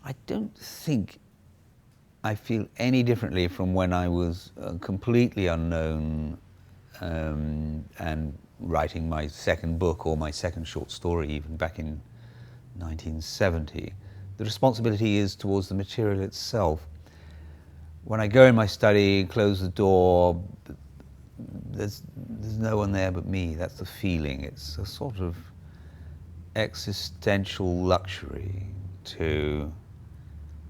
I don't think I feel any differently from when I was completely unknown and writing my second book or my second short story, even back in 1970. The responsibility is towards the material itself. When I go in my study, close the door, there's no one there but me. That's the feeling. It's a sort of existential luxury to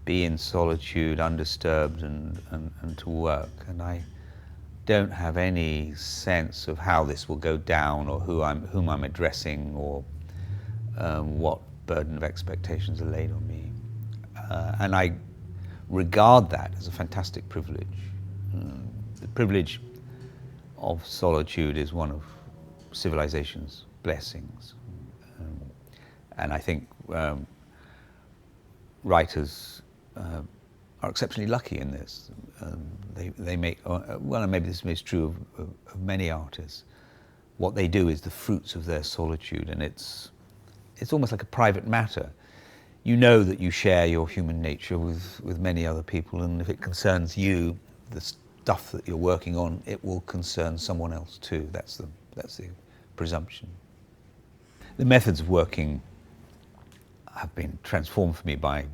be in solitude, undisturbed, and to work. And I don't have any sense of how this will go down, or whom I'm addressing, or what burden of expectations are laid on me. And I regard that as a fantastic privilege. The privilege of solitude is one of civilization's blessings. And I think writers are exceptionally lucky in this. They make, well, and maybe this is true of many artists, what they do is the fruits of their solitude, and it's almost like a private matter. You know that you share your human nature with many other people, and if it concerns you, the stuff that you're working on, it will concern someone else too. That's the presumption. The methods of working have been transformed for me by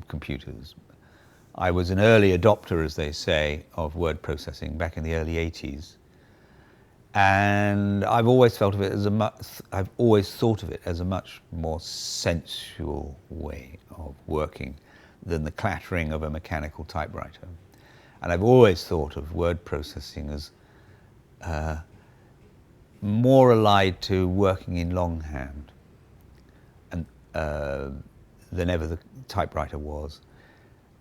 computers. I was an early adopter, as they say, of word processing back in the early 80s. And I've always thought of it as a much more sensual way of working than the clattering of a mechanical typewriter. And I've always thought of word processing as more allied to working in longhand and than ever the typewriter was.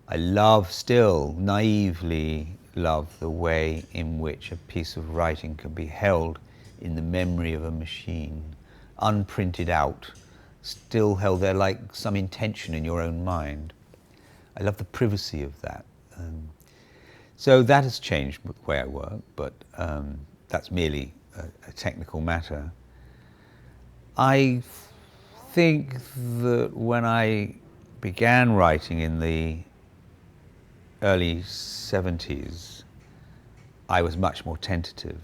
I still naively love the way in which a piece of writing can be held in the memory of a machine, unprinted out, still held there like some intention in your own mind. I love the privacy of that. So that has changed the way I work, but that's merely a technical matter. I think that when I began writing in the early 70s, I was much more tentative.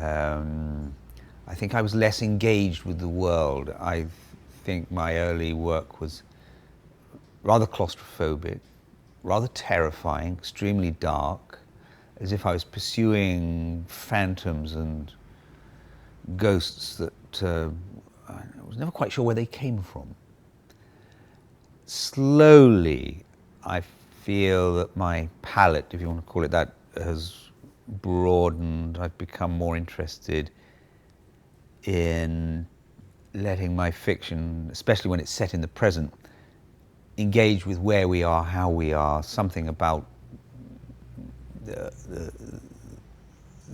I think I was less engaged with the world. I think my early work was rather claustrophobic, rather terrifying, extremely dark, as if I was pursuing phantoms and ghosts that I was never quite sure where they came from. Slowly, I feel that my palette, if you want to call it that, has broadened. I've become more interested in letting my fiction, especially when it's set in the present, engage with where we are, how we are, something about the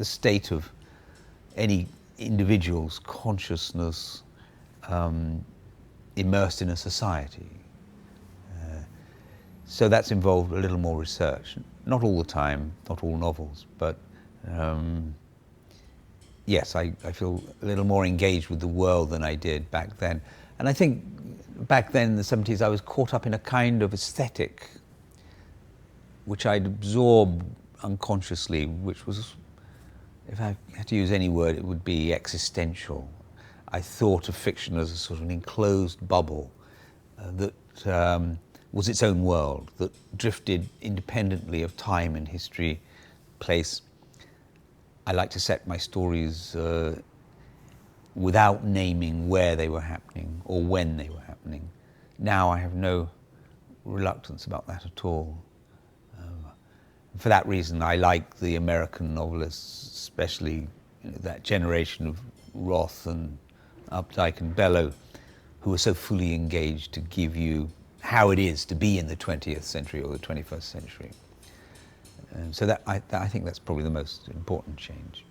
state of any individual's consciousness immersed in a society. So that's involved a little more research. Not all the time, not all novels, but yes, I feel a little more engaged with the world than I did back then. And I think back then in the 70s, I was caught up in a kind of aesthetic which I'd absorbed unconsciously, which was, if I had to use any word, it would be existential. I thought of fiction as a sort of an enclosed bubble that was its own world, that drifted independently of time and history, place. I like to set my stories without naming where they were happening or when they were happening. Now I have no reluctance about that at all. For that reason, I like the American novelists, especially that generation of Roth and Updike and Bellow, who are so fully engaged to give you how it is to be in the 20th century or the 21st century. So I think that's probably the most important change.